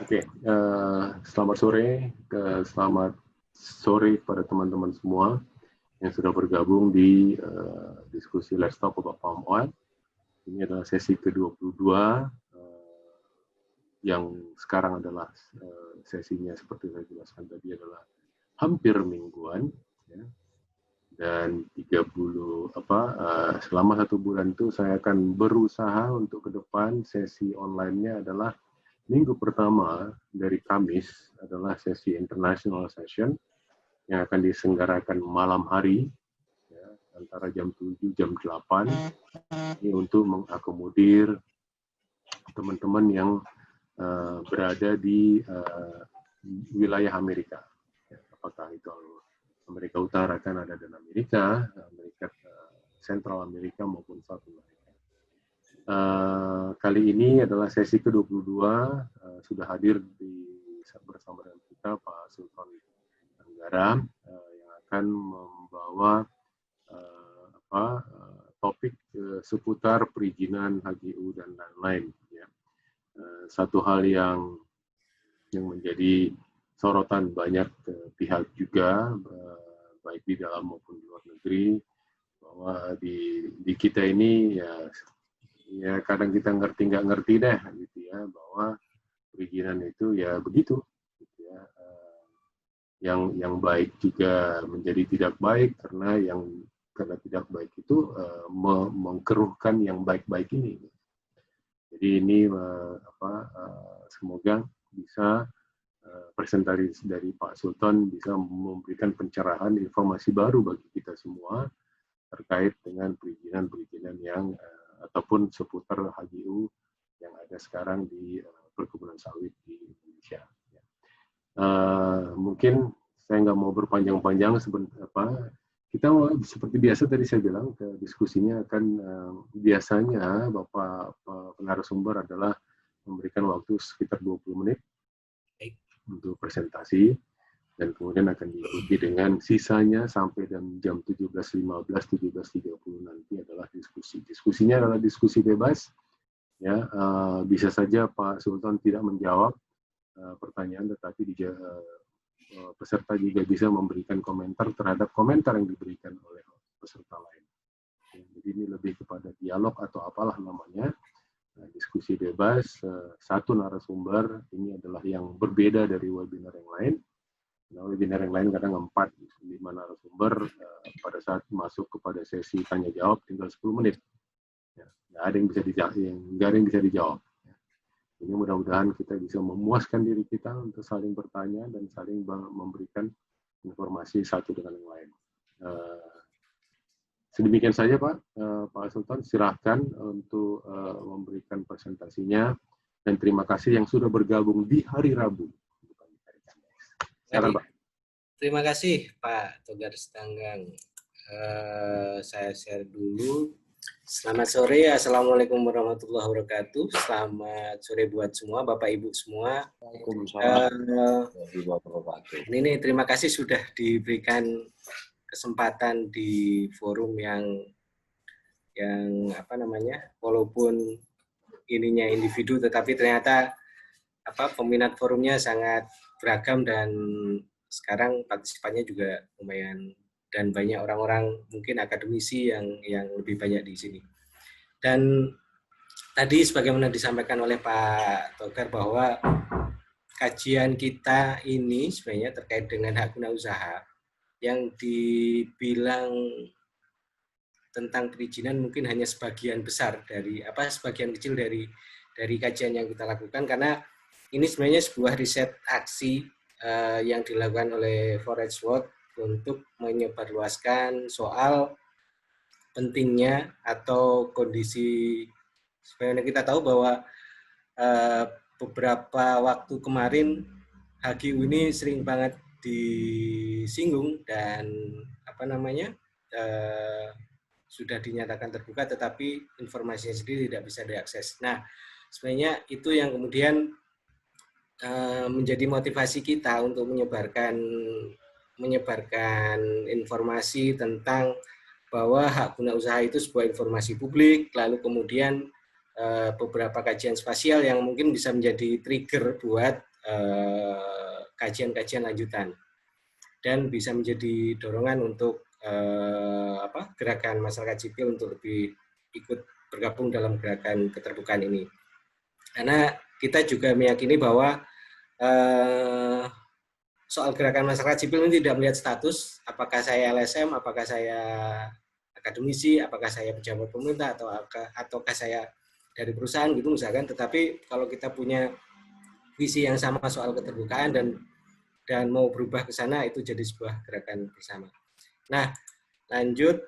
Oke, selamat sore kepada teman-teman semua yang sudah bergabung di diskusi Let's Talk About Palm Oil. Ini adalah sesi ke-22 yang sekarang adalah sesinya seperti saya jelaskan tadi adalah hampir mingguan, ya. Dan selama 1 bulan itu saya akan berusaha untuk ke depan sesi online-nya adalah minggu pertama dari Kamis adalah sesi international session yang akan diselenggarakan malam hari, ya, antara jam 7 jam 8 ini untuk mengakomodir teman-teman yang berada di wilayah Amerika, ya, apakah itu Amerika Utara, Kanada dan Amerika Central Amerika maupun South America. Kali ini adalah sesi ke-22, sudah hadir bersama dengan kita Pak Sultan Anggara yang akan membawa topik seputar perizinan HGU dan lain-lain. Ya. Satu hal yang menjadi sorotan banyak pihak juga, baik di dalam maupun di luar negeri, bahwa di kita ini ya kadang kita nggak ngerti deh gitu ya, bahwa perizinan itu ya begitu gitu ya. Yang baik juga menjadi tidak baik karena tidak baik itu mengkeruhkan yang baik-baik ini. Jadi ini semoga bisa presentasi dari Pak Sultan bisa memberikan pencerahan informasi baru bagi kita semua terkait dengan perizinan yang ataupun seputar HGU yang ada sekarang di perkebunan sawit di Indonesia. Mungkin saya nggak mau berpanjang-panjang, kita seperti biasa tadi saya bilang diskusinya akan biasanya Bapak narasumber adalah memberikan waktu sekitar 20 menit untuk presentasi, dan kemudian akan diikuti dengan sisanya sampai jam 17.15, 17.30 nanti adalah diskusi. Diskusinya adalah diskusi bebas, ya. Bisa saja Pak Sultan tidak menjawab pertanyaan, tetapi peserta juga bisa memberikan komentar terhadap komentar yang diberikan oleh peserta lain. Ya, jadi ini lebih kepada dialog atau apalah namanya. Diskusi bebas, satu narasumber, ini adalah yang berbeda dari webinar yang lain. Nah, webinar yang lain kadang 4-5 narasumber, pada saat masuk kepada sesi tanya jawab tinggal 10 menit. Ya, nggak ada yang bisa dijawab. Ya. Ini mudah-mudahan kita bisa memuaskan diri kita untuk saling bertanya dan saling memberikan informasi satu dengan yang lain. Sedemikian saja Pak Sultan, silahkan untuk memberikan presentasinya, dan terima kasih yang sudah bergabung di hari Rabu. Baik. Terima kasih Pak Togar Setanggang. Saya share dulu. Selamat sore, Assalamualaikum warahmatullahi wabarakatuh. Selamat sore buat semua, Bapak Ibu semua. Ini terima kasih sudah diberikan kesempatan di forum yang walaupun ininya individu, tetapi ternyata peminat forumnya sangat beragam dan sekarang partisipannya juga lumayan, dan banyak orang-orang mungkin akademisi yang lebih banyak di sini. Dan tadi sebagaimana disampaikan oleh Pak Togar bahwa kajian kita ini sebenarnya terkait dengan hak guna usaha yang dibilang tentang perizinan mungkin hanya sebagian besar dari sebagian kecil dari kajian yang kita lakukan, karena ini sebenarnya sebuah riset aksi yang dilakukan oleh Forest Watch untuk menyebarluaskan soal pentingnya atau kondisi, sebenarnya kita tahu bahwa beberapa waktu kemarin HGU ini sering banget disinggung dan sudah dinyatakan terbuka, tetapi informasinya sendiri tidak bisa diakses. Nah, sebenarnya itu yang kemudian menjadi motivasi kita untuk menyebarkan informasi tentang bahwa hak guna usaha itu sebuah informasi publik, lalu kemudian beberapa kajian spasial yang mungkin bisa menjadi trigger buat kajian-kajian lanjutan dan bisa menjadi dorongan untuk gerakan masyarakat sipil untuk lebih ikut bergabung dalam gerakan keterbukaan ini. Karena kita juga meyakini bahwa soal gerakan masyarakat sipil ini tidak melihat status, apakah saya LSM, apakah saya akademisi, apakah saya pejabat pemerintah, ataukah saya dari perusahaan gitu misalkan. Tetapi kalau kita punya visi yang sama soal keterbukaan dan mau berubah ke sana, itu jadi sebuah gerakan bersama. Nah, lanjut,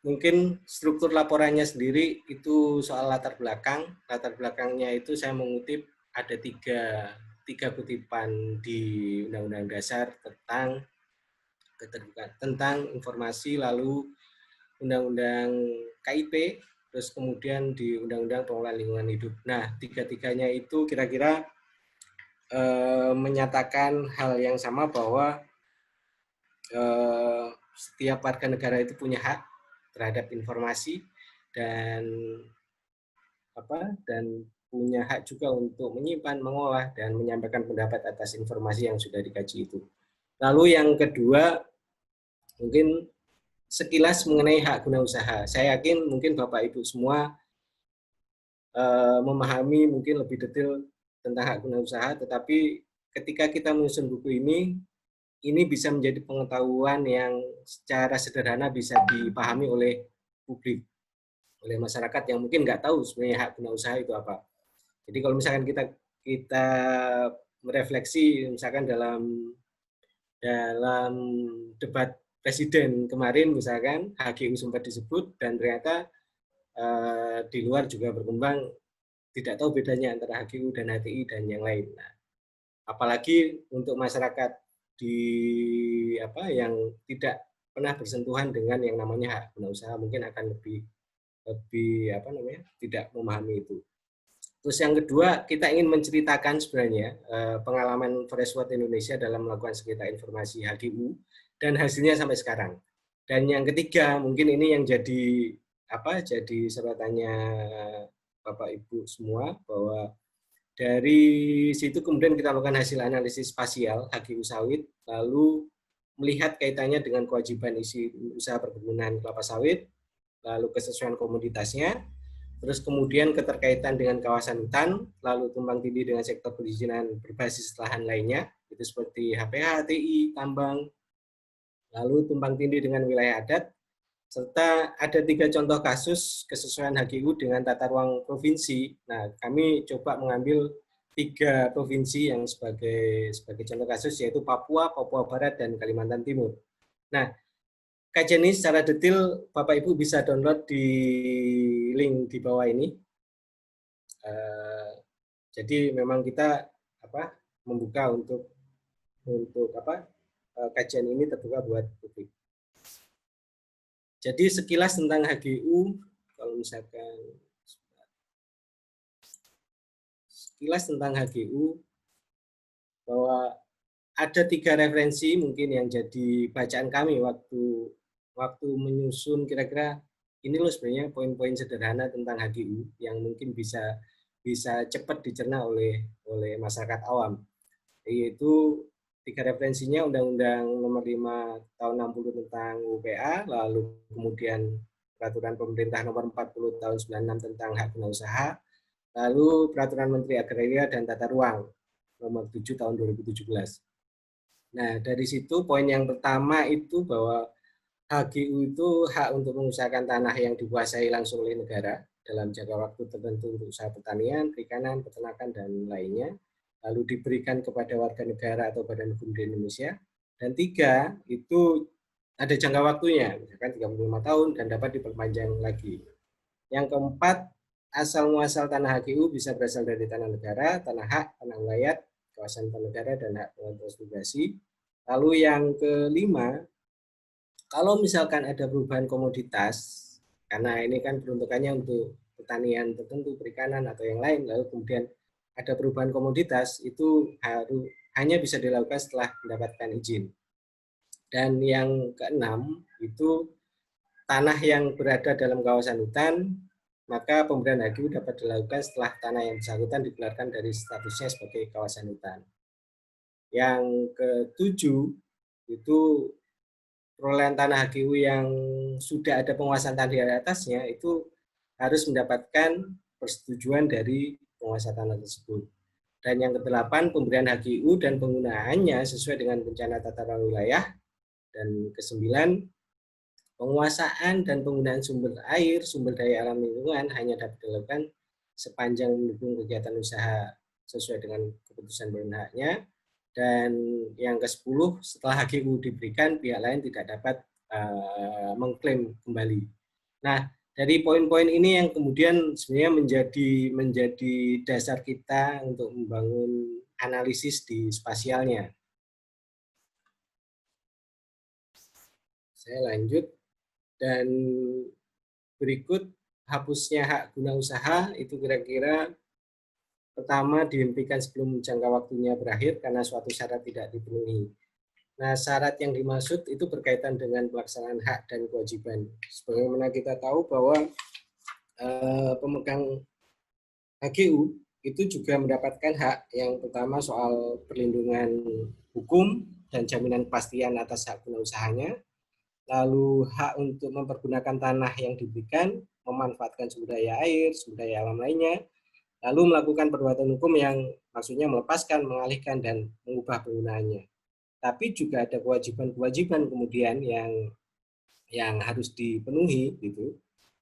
mungkin struktur laporannya sendiri itu soal latar belakang. Latar belakangnya itu saya mengutip ada tiga kutipan di Undang-Undang Dasar tentang keterbukaan, tentang informasi, lalu Undang-Undang KIP, terus kemudian di Undang-Undang Pengelolaan Lingkungan Hidup. Nah, tiga-tiganya itu kira-kira menyatakan hal yang sama bahwa setiap warga negara itu punya hak terhadap informasi dan punya hak juga untuk menyimpan, mengolah, dan menyampaikan pendapat atas informasi yang sudah dikaji itu. Lalu yang kedua, mungkin sekilas mengenai hak guna usaha. Saya yakin mungkin Bapak Ibu semua memahami mungkin lebih detail tentang hak guna usaha, tetapi ketika kita menyusun buku ini bisa menjadi pengetahuan yang secara sederhana bisa dipahami oleh publik, oleh masyarakat yang mungkin nggak tahu sebenarnya hak guna usaha itu apa. Jadi kalau misalkan kita merefleksi misalkan dalam debat presiden kemarin misalkan HGU sempat disebut dan ternyata di luar juga berkembang tidak tahu bedanya antara HGU dan HTI dan yang lain. Nah, apalagi untuk masyarakat yang tidak pernah bersentuhan dengan yang namanya hak guna usaha mungkin akan lebih tidak memahami itu. Terus yang kedua, kita ingin menceritakan sebenarnya pengalaman Forest Watch Indonesia dalam melakukan sengketa informasi HGU dan hasilnya sampai sekarang. Dan yang ketiga, mungkin ini yang jadi sorotannya Bapak Ibu semua, bahwa dari situ kemudian kita lakukan hasil analisis spasial HGU sawit, lalu melihat kaitannya dengan kewajiban isi usaha perkebunan kelapa sawit, lalu kesesuaian komoditasnya, terus kemudian keterkaitan dengan kawasan hutan, lalu tumpang tindih dengan sektor perizinan berbasis lahan lainnya, itu seperti HPH, TI, tambang, lalu tumpang tindih dengan wilayah adat, serta ada 3 contoh kasus kesesuaian HGU dengan tata ruang provinsi. Nah, kami coba mengambil 3 provinsi yang sebagai contoh kasus, yaitu Papua, Papua Barat, dan Kalimantan Timur. Nah, kajian ini secara detail Bapak Ibu bisa download di link di bawah ini. Jadi memang kita membuka untuk kajian ini terbuka buat publik. Jadi sekilas tentang HGU, kalau misalkan sekilas tentang HGU, bahwa ada 3 referensi mungkin yang jadi bacaan kami waktu menyusun kira-kira ini loh sebenarnya poin-poin sederhana tentang HGU yang mungkin bisa cepat dicerna oleh masyarakat awam. Yaitu 3 referensinya Undang-Undang Nomor 5 Tahun 60 tentang UPA, lalu kemudian Peraturan Pemerintah Nomor 40 Tahun 96 tentang hak guna usaha, lalu Peraturan Menteri Agraria dan Tata Ruang Nomor 7 Tahun 2017. Nah, dari situ poin yang pertama itu bahwa HGU itu hak untuk mengusahakan tanah yang dikuasai langsung oleh negara dalam jangka waktu tertentu untuk usaha pertanian, perikanan, peternakan, dan lainnya, lalu diberikan kepada warga negara atau badan hukum di Indonesia. Dan 3, itu ada jangka waktunya, misalkan 35 tahun dan dapat diperpanjang lagi. Yang keempat, asal-muasal tanah HGU bisa berasal dari tanah negara, tanah hak, tanah wilayah, kawasan hutan negara, dan hak transmigrasi. Lalu yang kelima, kalau misalkan ada perubahan komoditas, karena ini kan peruntukannya untuk pertanian tertentu, perikanan, atau yang lain, lalu kemudian ada perubahan komoditas, itu hanya bisa dilakukan setelah mendapatkan izin. Dan yang keenam, itu tanah yang berada dalam kawasan hutan, maka pemberian HGU dapat dilakukan setelah tanah yang bersangkutan dikeluarkan dari statusnya sebagai kawasan hutan. Yang ketujuh, itu perolehan tanah HGU yang sudah ada penguasaan tanah di atasnya itu harus mendapatkan persetujuan dari penguasa tanah tersebut. Dan yang kedelapan, pemberian HGU dan penggunaannya sesuai dengan rencana tata ruang wilayah. Dan kesembilan, penguasaan dan penggunaan sumber air, sumber daya alam lingkungan hanya dapat dilakukan sepanjang mendukung kegiatan usaha sesuai dengan keputusan berwenangnya. Dan yang ke-10, setelah HGU diberikan, pihak lain tidak dapat mengklaim kembali. Nah, dari poin-poin ini yang kemudian sebenarnya menjadi dasar kita untuk membangun analisis di spasialnya. Saya lanjut. Dan berikut hapusnya hak guna usaha itu kira-kira pertama dihentikan sebelum jangka waktunya berakhir karena suatu syarat tidak dipenuhi. Nah, syarat yang dimaksud itu berkaitan dengan pelaksanaan hak dan kewajiban. Sebagaimana kita tahu bahwa pemegang HGU itu juga mendapatkan hak yang pertama soal perlindungan hukum dan jaminan kepastian atas hak guna usahanya, lalu hak untuk mempergunakan tanah yang diberikan, memanfaatkan sumber daya air, sumber daya alam lainnya, lalu melakukan perbuatan hukum yang maksudnya melepaskan, mengalihkan, dan mengubah penggunaannya. Tapi juga ada kewajiban-kewajiban kemudian yang harus dipenuhi gitu.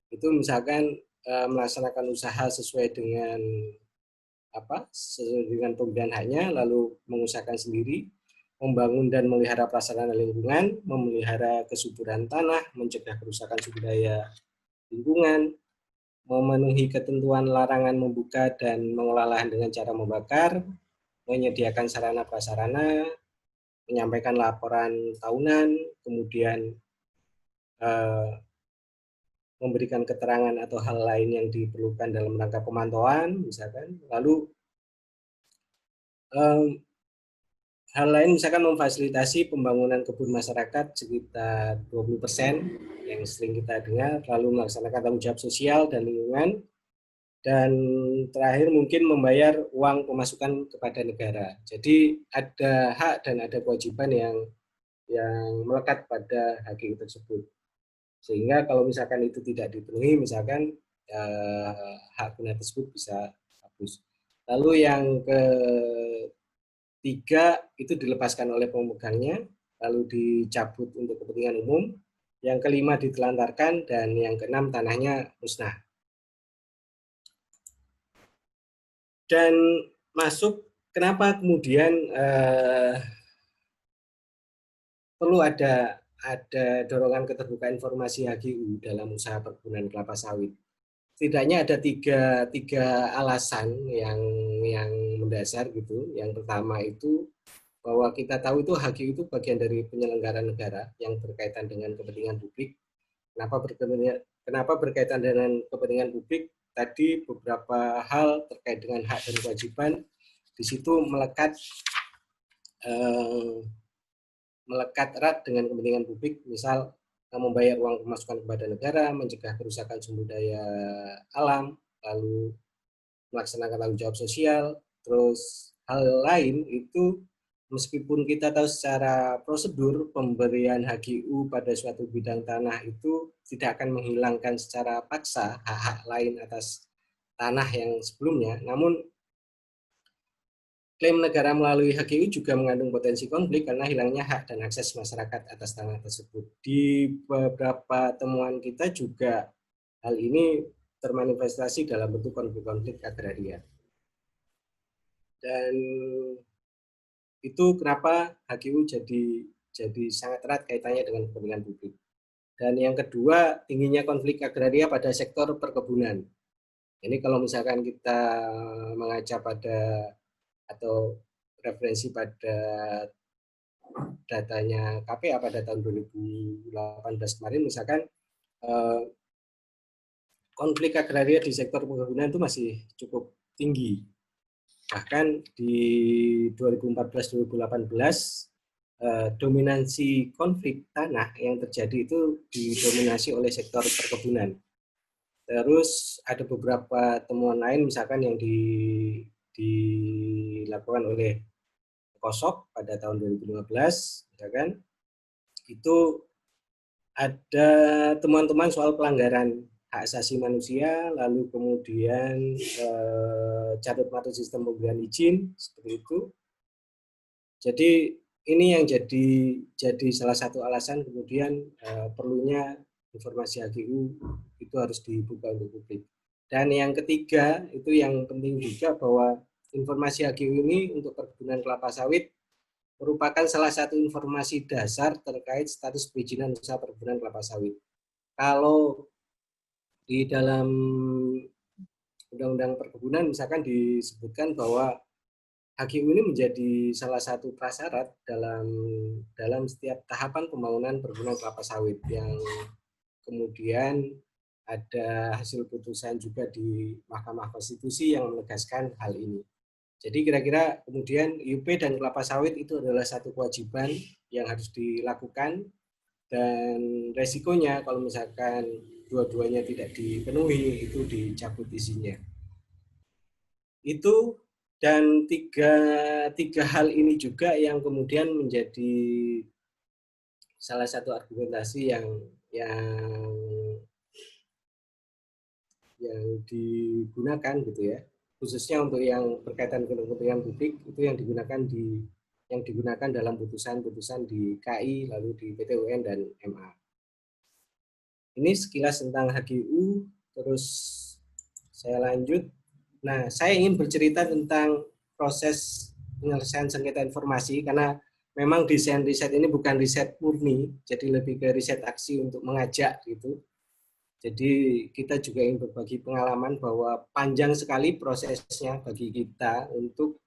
Itu misalkan melaksanakan usaha sesuai dengan pemberian haknya, lalu mengusahakan sendiri, membangun dan melihara prasarana lingkungan, memelihara kesuburan tanah, mencegah kerusakan sumber daya lingkungan, memenuhi ketentuan larangan membuka dan mengolah lahan dengan cara membakar, menyediakan sarana prasarana, menyampaikan laporan tahunan, kemudian memberikan keterangan atau hal lain yang diperlukan dalam rangka pemantauan, misalkan. Lalu hal lain misalkan memfasilitasi pembangunan kebun masyarakat sekitar 20% yang sering kita dengar, lalu melaksanakan tanggung jawab sosial dan lingkungan, dan terakhir mungkin membayar uang pemasukan kepada negara. Jadi ada hak dan ada kewajiban yang melekat pada HGU tersebut. Sehingga kalau misalkan itu tidak dipenuhi, misalkan hak guna tersebut bisa hapus. Lalu yang ketiga itu dilepaskan oleh pemegangnya, lalu dicabut untuk kepentingan umum. Yang kelima ditelantarkan, dan yang keenam tanahnya musnah. Dan masuk kenapa kemudian perlu ada dorongan keterbukaan informasi HGU dalam usaha perkebunan kelapa sawit. Setidaknya ada tiga alasan yang mendasar gitu. Yang pertama itu bahwa kita tahu itu HGU itu bagian dari penyelenggara negara yang berkaitan dengan kepentingan publik. Kenapa berkaitan dengan kepentingan publik? Tadi beberapa hal terkait dengan hak dan kewajiban di situ melekat erat dengan kepentingan publik, misal membayar uang pemasukan kepada negara, mencegah kerusakan sumber daya alam, lalu melaksanakan tanggung jawab sosial. Terus hal lain itu meskipun kita tahu secara prosedur pemberian HGU pada suatu bidang tanah itu tidak akan menghilangkan secara paksa hak-hak lain atas tanah yang sebelumnya, namun klaim negara melalui HGU juga mengandung potensi konflik karena hilangnya hak dan akses masyarakat atas tanah tersebut. Di beberapa temuan kita juga hal ini termanifestasi dalam bentuk konflik-konflik agraria. Dan itu kenapa HGU jadi sangat erat kaitannya dengan kepentingan publik. Dan yang kedua, tingginya konflik agraria pada sektor perkebunan. Ini kalau misalkan kita mengaca pada atau referensi pada datanya KPA pada tahun 2018 kemarin, misalkan konflik agraria di sektor perkebunan itu masih cukup tinggi. Bahkan di 2014-2018 dominansi konflik tanah yang terjadi itu didominasi oleh sektor perkebunan. Terus ada beberapa temuan lain misalkan yang dilakukan oleh KOSOK pada tahun 2015, misalkan itu ada temuan-temuan soal pelanggaran hak asasi manusia, lalu kemudian carut marut sistem pemberian izin seperti itu. Jadi ini yang jadi salah satu alasan kemudian perlunya informasi HGU itu harus dibuka untuk publik. Dan yang ketiga itu yang penting juga bahwa informasi HGU ini untuk perkebunan kelapa sawit merupakan salah satu informasi dasar terkait status perizinan usaha perkebunan kelapa sawit. Kalau di dalam Undang-Undang Perkebunan misalkan disebutkan bahwa HGU ini menjadi salah satu prasyarat dalam setiap tahapan pembangunan perkebunan kelapa sawit yang kemudian ada hasil putusan juga di Mahkamah Konstitusi yang menegaskan hal ini. Jadi kira-kira kemudian IUP dan kelapa sawit itu adalah satu kewajiban yang harus dilakukan, dan resikonya kalau misalkan dua-duanya tidak dipenuhi itu dicabut izinnya. Itu dan tiga hal ini juga yang kemudian menjadi salah satu argumentasi yang digunakan gitu ya, khususnya untuk yang berkaitan dengan kepentingan publik itu yang digunakan dalam putusan-putusan di KI lalu di PT UN dan MA. Ini sekilas tentang HGU. Terus saya lanjut. Nah, saya ingin bercerita tentang proses penyelesaian sengketa informasi karena memang desain riset ini bukan riset murni, jadi lebih ke riset aksi untuk mengajak gitu. Jadi kita juga ingin berbagi pengalaman bahwa panjang sekali prosesnya bagi kita untuk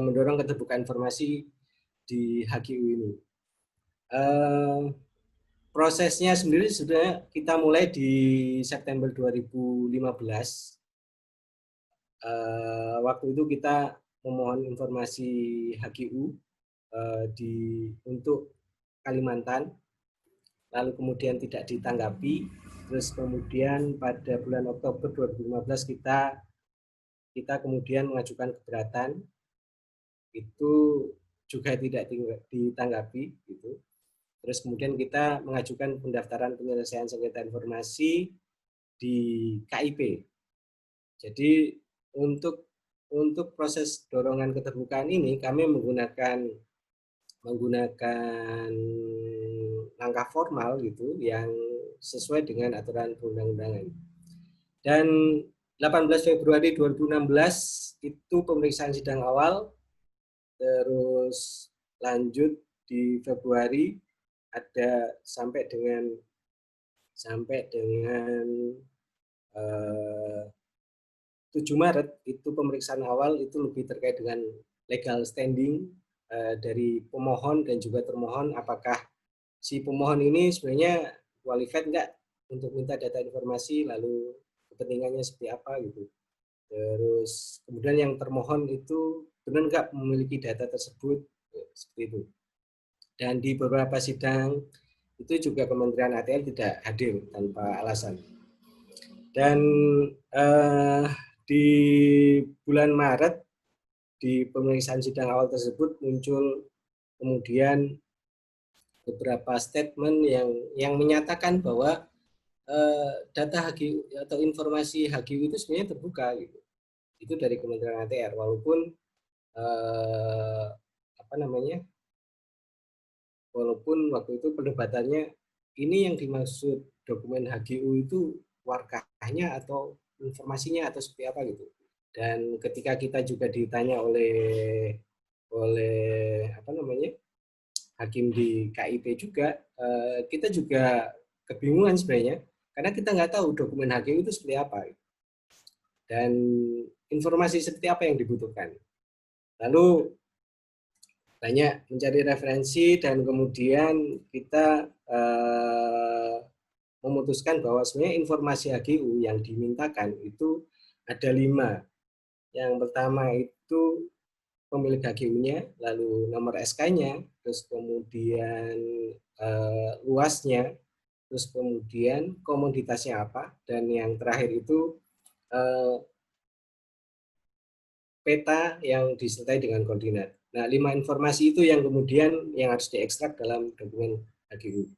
mendorong keterbukaan informasi di HGU ini. Prosesnya sendiri sudah kita mulai di September 2015. Waktu itu kita memohon informasi HGU untuk Kalimantan, lalu kemudian tidak ditanggapi. Terus kemudian pada bulan Oktober 2015 kita kemudian mengajukan keberatan, itu juga tidak ditanggapi gitu. Terus kemudian kita mengajukan pendaftaran penyelesaian sengketa informasi di KIP. Jadi untuk proses dorongan keterbukaan ini kami menggunakan langkah formal gitu yang sesuai dengan aturan perundang-undangan. Dan 18 Februari 2016 itu pemeriksaan sidang awal, terus lanjut di Februari ada sampai dengan 7 Maret itu pemeriksaan awal itu lebih terkait dengan legal standing dari pemohon dan juga termohon, apakah si pemohon ini sebenarnya qualified enggak untuk minta data informasi, lalu kepentingannya seperti apa gitu. Terus kemudian yang termohon itu benar enggak memiliki data tersebut, seperti itu. Dan di beberapa sidang itu juga Kementerian ATR tidak hadir tanpa alasan. Dan di bulan Maret di pemeriksaan sidang awal tersebut muncul kemudian beberapa statement yang menyatakan bahwa data HGU atau informasi HGU itu sebenarnya terbuka gitu. Itu dari Kementerian ATR, walaupun walaupun waktu itu perdebatannya ini yang dimaksud dokumen HGU itu warkahnya atau informasinya atau seperti apa gitu. Dan ketika kita juga ditanya oleh hakim di KIP juga, kita juga kebingungan sebenarnya karena kita nggak tahu dokumen HGU itu seperti apa dan informasi seperti apa yang dibutuhkan. Lalu banyak mencari referensi dan kemudian kita memutuskan bahwa sebenarnya informasi HGU yang dimintakan itu ada 5. Yang pertama itu pemilik HGU-nya, lalu nomor SK-nya, terus kemudian luasnya, terus kemudian komoditasnya apa, dan yang terakhir itu peta yang disertai dengan koordinat. Nah, 5 informasi itu yang kemudian yang harus diekstrak dalam dokumen HGU.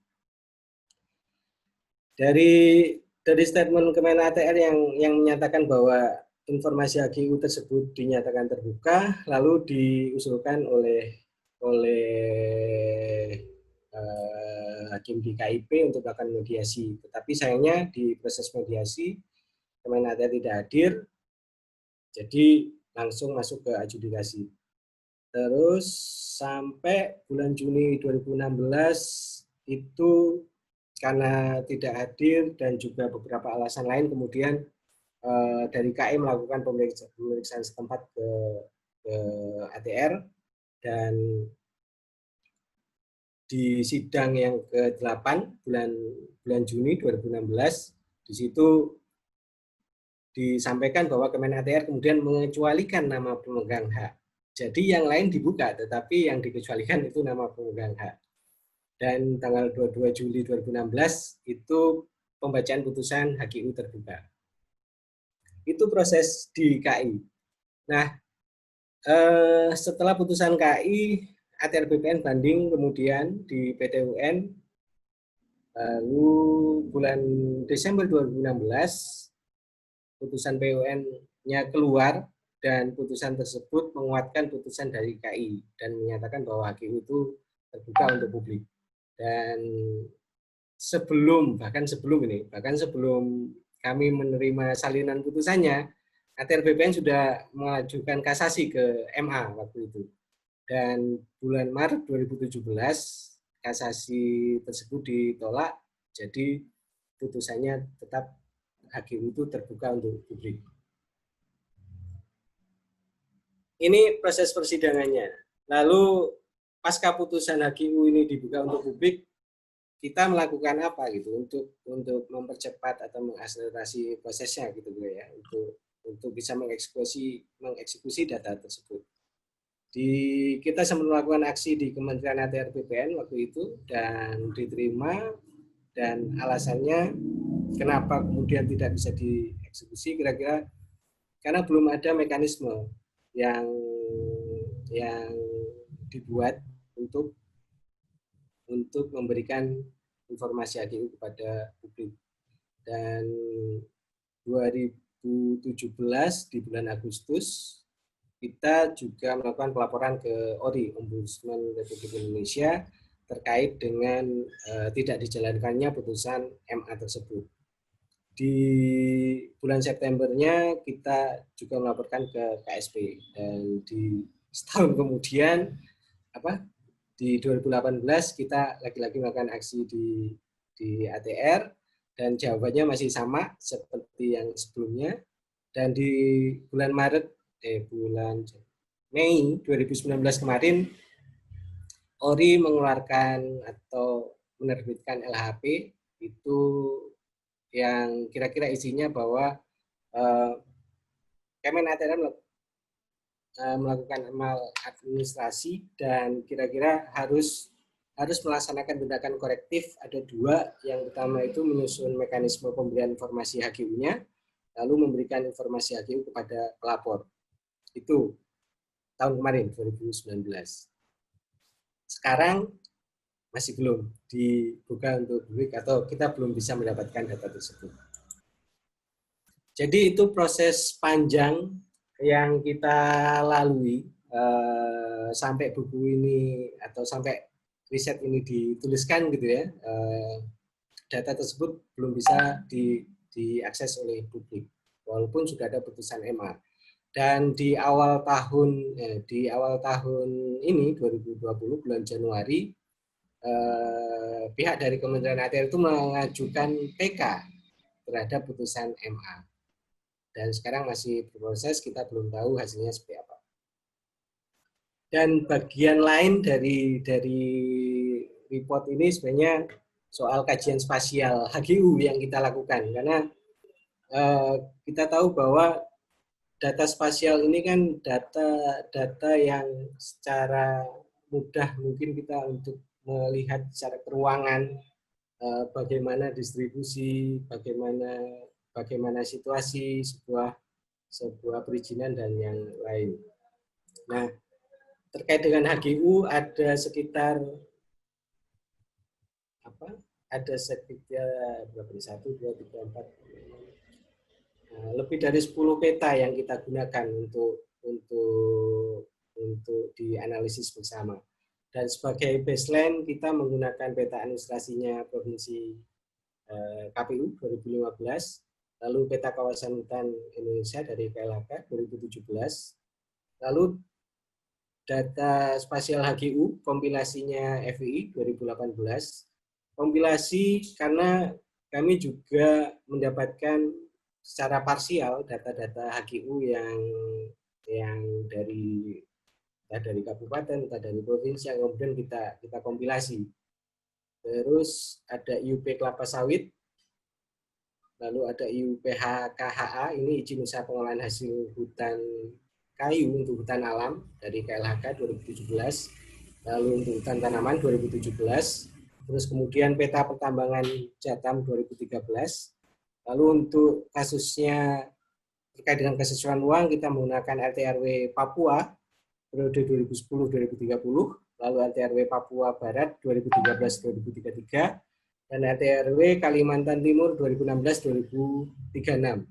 Dari statement Kemen ATR yang menyatakan bahwa informasi HGU tersebut dinyatakan terbuka, lalu diusulkan oleh hakim di KIP untuk melakukan mediasi. Tetapi sayangnya di proses mediasi Kemen ATR tidak hadir, jadi langsung masuk ke adjudikasi. Terus sampai bulan Juni 2016 itu karena tidak hadir dan juga beberapa alasan lain, kemudian dari KI melakukan pemeriksaan setempat ke ATR, dan di sidang yang ke-8 bulan Juni 2016 di situ disampaikan bahwa Kemen ATR kemudian mengecualikan nama pemegang hak. Jadi yang lain dibuka, tetapi yang dikecualikan itu nama pemegang hak. Dan tanggal 22 Juli 2016 itu pembacaan putusan HGU terbuka. Itu proses di KI. Nah, setelah putusan KI, ATR BPN banding kemudian di PT UN, lalu bulan Desember 2016 putusan PUN-nya keluar, dan putusan tersebut menguatkan putusan dari KI dan menyatakan bahwa HGU itu terbuka untuk publik. Dan bahkan sebelum kami menerima salinan putusannya, ATR BPN sudah mengajukan kasasi ke MA waktu itu. Dan bulan Maret 2017 kasasi tersebut ditolak, jadi putusannya tetap HGU itu terbuka untuk publik. Ini proses persidangannya. Lalu pasca putusan HGU ini dibuka untuk publik, kita melakukan apa gitu untuk mempercepat atau mengakselerasi prosesnya gitu ya, untuk bisa mengeksekusi data tersebut. Kita sempat melakukan aksi di Kementerian ATR BPN waktu itu dan diterima, dan alasannya kenapa kemudian tidak bisa dieksekusi kira-kira karena belum ada mekanisme yang dibuat untuk memberikan informasi HGU kepada publik. Dan 2017 di bulan Agustus kita juga melakukan pelaporan ke ORI, Ombudsman Republik Indonesia, terkait dengan tidak dijalankannya putusan MA tersebut. Di bulan Septembernya kita juga melaporkan ke KSP, dan di setahun kemudian di 2018 kita lagi-lagi melakukan aksi di ATR, dan jawabannya masih sama seperti yang sebelumnya. Dan di bulan Mei 2019 kemarin ORI mengeluarkan atau menerbitkan LHP itu yang kira-kira isinya bahwa Kemen ATR melakukan amal administrasi dan kira-kira harus melaksanakan tindakan korektif. Ada 2, yang pertama itu menyusun mekanisme pemberian informasi HGU-nya, lalu memberikan informasi HGU kepada pelapor. Itu tahun kemarin 2019. Sekarang masih belum dibuka untuk publik atau kita belum bisa mendapatkan data tersebut. Jadi itu proses panjang yang kita lalui sampai buku ini atau sampai riset ini dituliskan gitu ya. Data tersebut belum bisa diakses oleh publik walaupun sudah ada putusan MA. Dan di awal tahun ini 2020 bulan Januari, pihak dari Kementerian ATR itu mengajukan PK terhadap putusan MA. Dan sekarang masih berproses, kita belum tahu hasilnya seperti apa. Dan bagian lain dari report ini sebenarnya soal kajian spasial HGU yang kita lakukan, karena kita tahu bahwa data spasial ini kan data yang secara mudah mungkin kita untuk melihat secara keruangan bagaimana distribusi, bagaimana situasi sebuah perizinan dan yang lain. Nah, terkait dengan HGU ada sekitar berapa nih? 1, 2, 3, 4, lebih dari 10 peta yang kita gunakan untuk dianalisis bersama. Dan sebagai baseline kita menggunakan peta administrasinya Provinsi KPU 2015, lalu peta kawasan hutan Indonesia dari KLHK 2017, lalu data spasial HGU kompilasinya FII 2018, kompilasi karena kami juga mendapatkan secara parsial data-data HGU yang dari kabupaten, entah dari provinsi yang kemudian kita kompilasi. Terus ada IUP kelapa sawit, lalu ada IUPH KHA, ini izin usaha pengolahan hasil hutan kayu untuk hutan alam dari KLHK 2017, lalu untuk hutan tanaman 2017, terus kemudian peta pertambangan Jatam 2013, lalu untuk kasusnya terkait dengan kesesuaian uang kita menggunakan LTRW Papua periode 2010-2030, lalu LTRW Papua Barat 2013-2033, dan LTRW Kalimantan Timur 2016-2036.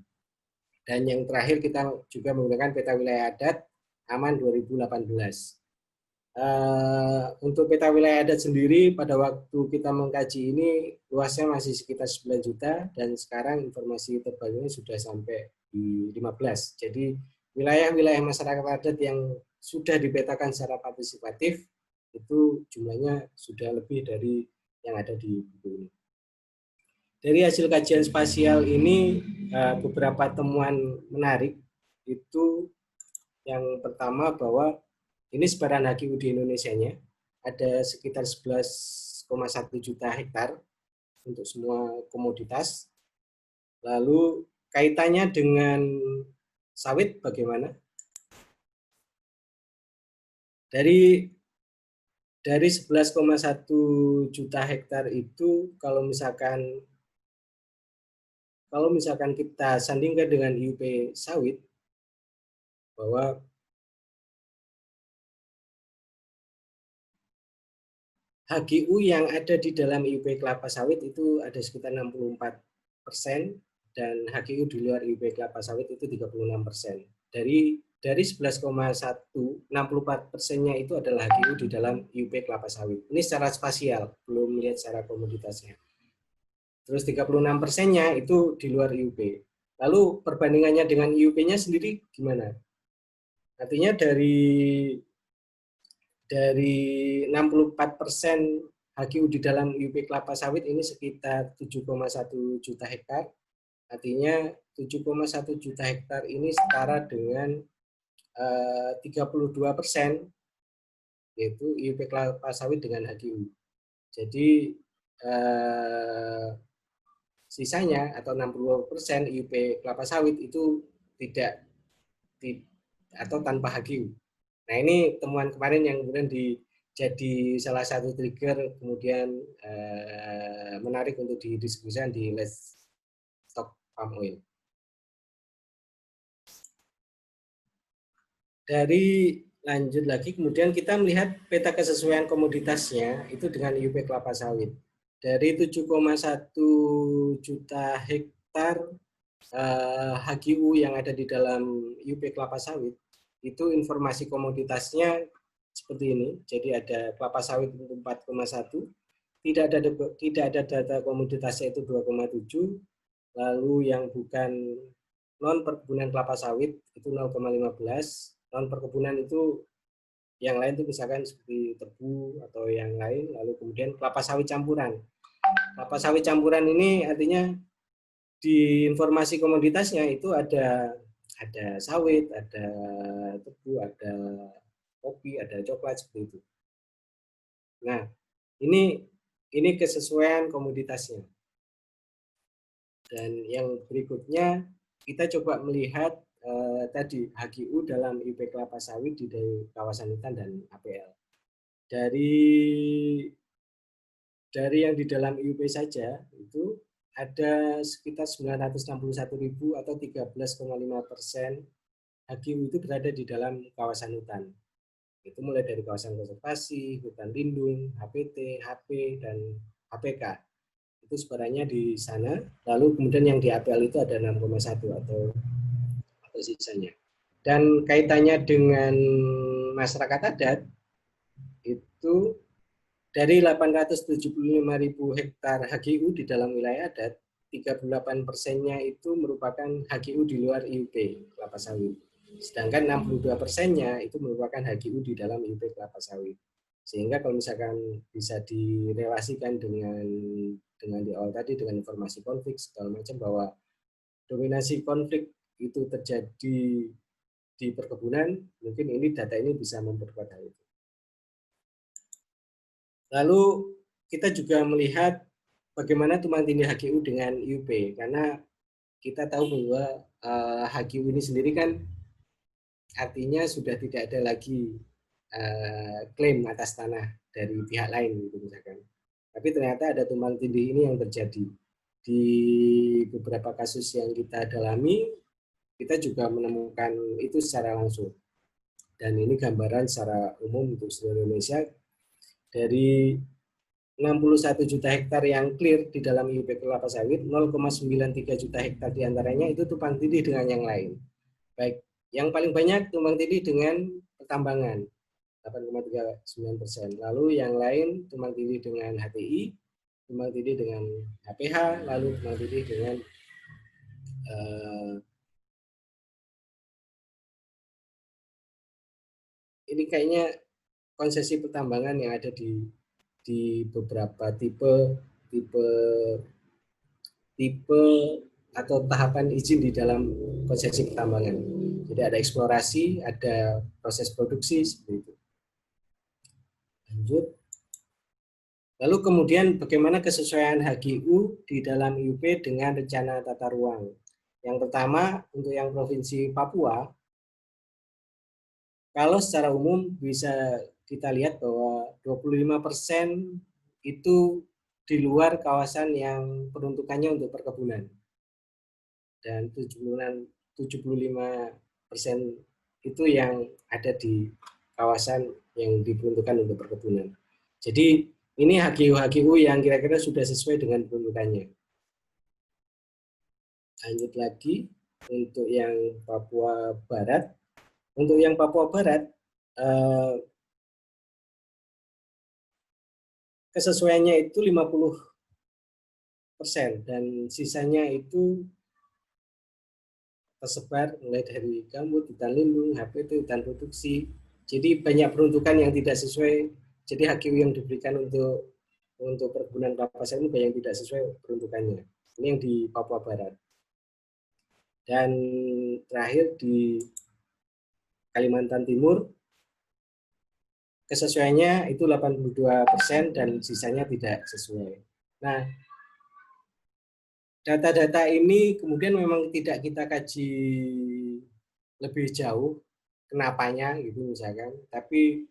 Dan yang terakhir kita juga menggunakan peta wilayah adat aman 2018. Untuk peta wilayah adat sendiri pada waktu kita mengkaji ini luasnya masih sekitar 9 juta dan sekarang informasi terbarunya sudah sampai di 15. Jadi wilayah-wilayah masyarakat adat yang sudah dipetakan secara partisipatif itu jumlahnya sudah lebih dari yang ada di buku ini. Dari hasil kajian spasial ini beberapa temuan menarik itu yang pertama bahwa ini sebaran HGU di Indonesia-nya ada sekitar 11,1 juta hektar untuk semua komoditas. Lalu kaitannya dengan sawit bagaimana? Dari 11,1 juta hektar itu kalau misalkan kita sandingkan dengan IUP sawit bahwa HGU yang ada di dalam IUP kelapa sawit itu ada sekitar 64% dan HGU di luar IUP kelapa sawit itu 36%. Dari 11,1, 64%-nya itu adalah HGU di dalam IUP kelapa sawit. Ini secara spasial, belum melihat secara komoditasnya. Terus 36%-nya itu di luar IUP. Lalu perbandingannya dengan IUP-nya sendiri gimana? Artinya dari 64% HGU di dalam IUP kelapa sawit ini sekitar 7,1 juta hektar. Artinya 7,1 juta hektar ini setara dengan 32%, yaitu IUP kelapa sawit dengan HGU. Jadi sisanya atau 60% IUP kelapa sawit itu tidak atau tanpa HGU. Nah, ini temuan kemarin yang kemudian jadi salah satu trigger kemudian menarik untuk didiskusikan di Let's Talk Palm Oil. Dari lanjut lagi, kemudian kita melihat peta kesesuaian komoditasnya itu dengan IUP kelapa sawit. Dari 7,1 juta hektar HGU yang ada di dalam IUP kelapa sawit, itu informasi komoditasnya seperti ini. Jadi ada kelapa sawit itu 4,1, tidak ada data komoditasnya itu 2,7, lalu yang bukan non perkebunan kelapa sawit itu 0,15, non perkebunan itu yang lain itu misalkan seperti tebu atau yang lain, lalu kemudian kelapa sawit campuran. Kelapa sawit campuran ini artinya di informasi komoditasnya itu ada sawit, ada tebu, ada kopi, ada coklat seperti itu. Nah, ini kesesuaian komoditasnya. Dan yang berikutnya kita coba melihat tadi HGU dalam IUP kelapa sawit di kawasan hutan dan APL. Dari dari yang di dalam IUP saja itu ada sekitar 961.000 atau 13,5% HGU itu berada di dalam kawasan hutan. Itu mulai dari kawasan konservasi, hutan lindung, HPT, HP, dan HPK. Itu sebarannya di sana. Lalu kemudian yang di APL itu ada 6,1 atau sisanya. Dan kaitannya dengan masyarakat adat, itu dari 875.000 hektar HGU di dalam wilayah adat, 38%-nya itu merupakan HGU di luar IUP kelapa sawit. Sedangkan 62%-nya itu merupakan HGU di dalam IUP kelapa sawit. Sehingga kalau misalkan bisa direlasikan dengan di awal tadi dengan informasi konflik segala macam bahwa dominasi konflik itu terjadi di perkebunan, mungkin ini data ini bisa memperkuat hal itu. Lalu kita juga melihat bagaimana tumpang tindih HGU dengan IUP, karena kita tahu bahwa HGU ini sendiri kan artinya sudah tidak ada lagi klaim atas tanah dari pihak lain, gitu misalkan. Tapi ternyata ada tumpang tindih ini yang terjadi di beberapa kasus yang kita dalami. Kita juga menemukan itu secara langsung. Dan ini gambaran secara umum untuk seluruh Indonesia. Dari 61 juta hektar yang clear di dalam IUP kelapa sawit, 0,93 juta hektar diantaranya itu tumpang tindih dengan yang lain. Baik, yang paling banyak tumpang tindih dengan pertambangan, 8,39%. Lalu yang lain tumpang tindih dengan HTI, tumpang tindih dengan HPH, lalu tumpang tindih dengan ini kayaknya konsesi pertambangan yang ada di beberapa tipe atau tahapan izin di dalam konsesi pertambangan. Jadi ada eksplorasi, ada proses produksi seperti itu. Lanjut. Lalu kemudian bagaimana kesesuaian HGU di dalam IUP dengan rencana tata ruang. Yang pertama untuk yang provinsi Papua, kalau secara umum bisa kita lihat bahwa 25% itu di luar kawasan yang peruntukannya untuk perkebunan. Dan 75% itu yang ada di kawasan yang diperuntukkan untuk perkebunan. Jadi ini HGU yang kira-kira sudah sesuai dengan peruntukannya. Lanjut lagi untuk yang Papua Barat. Untuk yang Papua Barat, kesesuaiannya itu 50% dan sisanya itu tersebar mulai dari gambut, hutan lindung, HPT, hutan produksi. Jadi banyak peruntukan yang tidak sesuai. Jadi HGU yang diberikan untuk perkebunan kelapa sawit banyak yang tidak sesuai peruntukannya. Ini yang di Papua Barat. Dan terakhir di Kalimantan Timur, kesesuaiannya itu 82% dan sisanya tidak sesuai. Nah, data-data ini kemudian memang tidak kita kaji lebih jauh, kenapanya gitu misalkan, tapi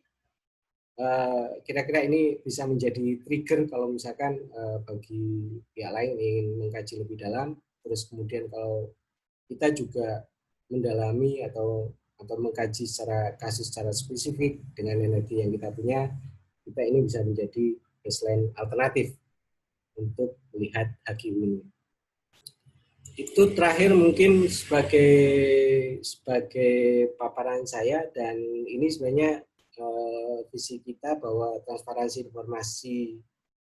kira-kira ini bisa menjadi trigger kalau misalkan bagi pihak lain ingin mengkaji lebih dalam, terus kemudian kalau kita juga mendalami atau mengkaji secara kasus secara spesifik dengan energi yang kita punya, kita ini bisa menjadi baseline alternatif untuk melihat HGU ini. Itu terakhir mungkin sebagai paparan saya, dan ini sebenarnya visi kita bahwa transparansi informasi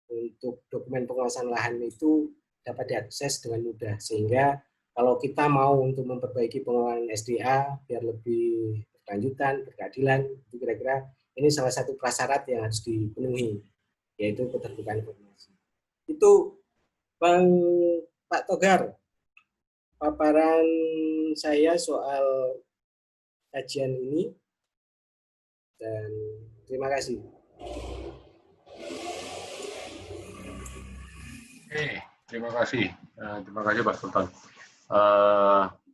untuk dokumen penguasaan lahan itu dapat diakses dengan mudah, sehingga kalau kita mau untuk memperbaiki pengelolaan SDA biar lebih berkelanjutan, berkeadilan, itu kira-kira ini salah satu prasyarat yang harus dipenuhi, yaitu keterbukaan informasi. Itu Pak Togar, paparan saya soal kajian ini, dan terima kasih. Terima kasih Pak Sultan.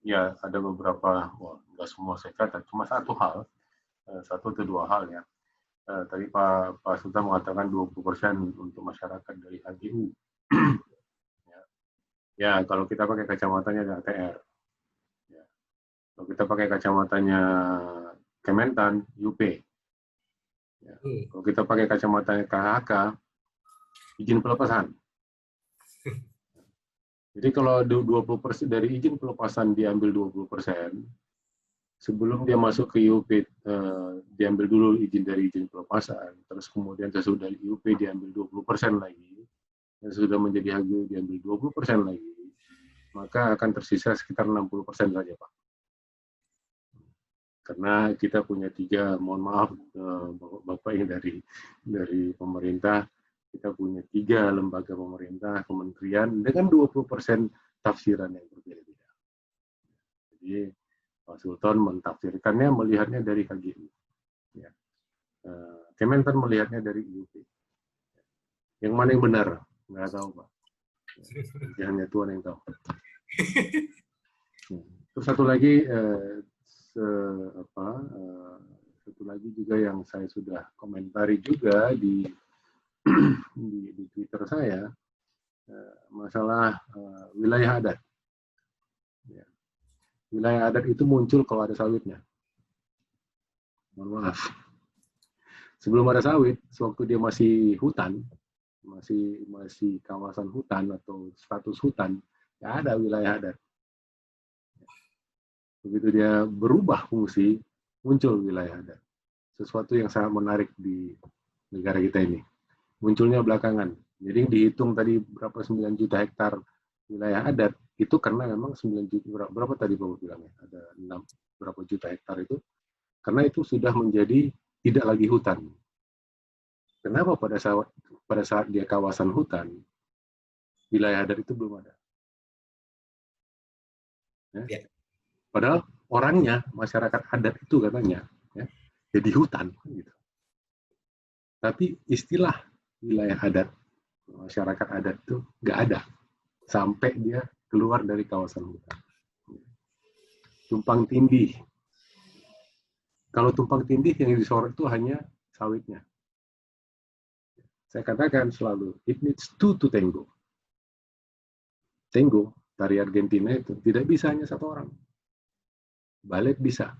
Ya, ada beberapa, nggak semua saya kata, cuma satu atau dua hal ya. tadi Pak Sultan mengatakan 20% untuk masyarakat dari HGU. Ya, kalau kita pakai kacamatanya ATR. Ya. Kalau kita pakai kacamatanya Kementan, UP. Ya. Kalau kita pakai kacamatanya KHK, izin pelepasan. Jadi kalau 20% dari izin pelepasan diambil 20%, sebelum dia masuk ke IUP diambil dulu izin dari izin pelepasan, terus kemudian sesudah IUP diambil 20% lagi, dan sudah menjadi HGU diambil 20% lagi, maka akan tersisa sekitar 60% saja, Pak. Karena kita punya mohon maaf Bapak yang dari pemerintah, kita punya 3 lembaga pemerintah, kementerian, dengan 20% tafsiran yang berbeda-beda. Jadi Pak Sultan mentafsirkannya, melihatnya dari KGU. Ya. Kementan melihatnya dari IUP. Yang mana yang benar? Nggak tahu, Pak. Ya, hanya Tuhan yang tahu. Terus satu lagi, satu lagi juga yang saya sudah komentari juga di Twitter saya, masalah wilayah adat. Ya. Wilayah adat itu muncul kalau ada sawitnya. Mohon maaf. Sebelum ada sawit, sewaktu dia masih hutan, masih kawasan hutan atau status hutan, nggak ada wilayah adat. Begitu dia berubah fungsi, muncul wilayah adat. Sesuatu yang sangat menarik di negara kita ini. Munculnya belakangan. Jadi dihitung tadi berapa 9 juta hektar wilayah adat, itu karena memang 9 juta, berapa tadi Bapak bilangnya? Ada 6 berapa juta hektar itu, karena itu sudah menjadi tidak lagi hutan. Kenapa pada saat dia kawasan hutan, wilayah adat itu belum ada? Ya. Padahal orangnya, masyarakat adat itu katanya, ya, jadi hutan. Gitu. Tapi istilah wilayah adat, masyarakat adat itu nggak ada sampai dia keluar dari kawasan hutan. Tumpang tindih. Kalau tumpang tindih yang disorot itu hanya sawitnya. Saya katakan selalu, it needs two to tango. Tango, tari Argentina itu tidak bisa hanya satu orang. Balet bisa.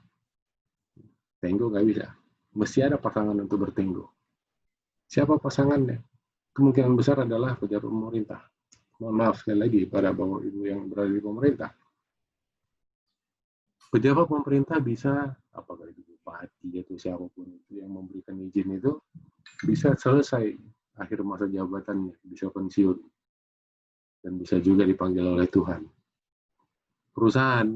Tango nggak bisa. Mesti ada pasangan untuk bertenggo. Siapa pasangannya? Kemungkinan besar adalah pejabat pemerintah. Mohon maaf sekali lagi pada Bapak Ibu yang berada di pemerintah. Pejabat pemerintah bisa, apakah itu bupati atau siapapun itu yang memberikan izin itu, bisa selesai akhir masa jabatannya, bisa pensiun. Dan bisa juga dipanggil oleh Tuhan. Perusahaan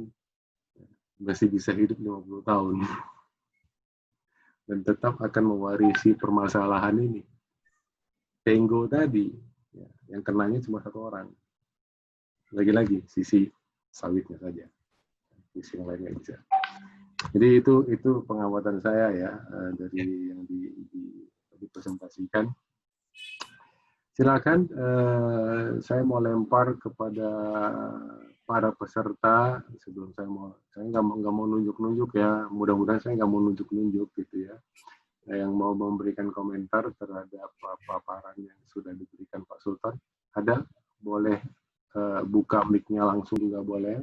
masih bisa hidup 50 tahun. Dan tetap akan mewarisi permasalahan ini. Tenggo tadi, ya, yang kenanya cuma satu orang. Lagi-lagi, sisi sawitnya saja. Sisi yang lainnya bisa. Jadi itu pengamatan saya ya, dari yang dipresentasikan. Silakan, saya mau lempar kepada para peserta sebelum saya nggak mau nunjuk ya, mudah-mudahan saya nggak mau nunjuk gitu ya. Yang mau memberikan komentar terhadap paparan yang sudah diberikan Pak Sultan, ada, boleh buka mic-nya langsung juga boleh.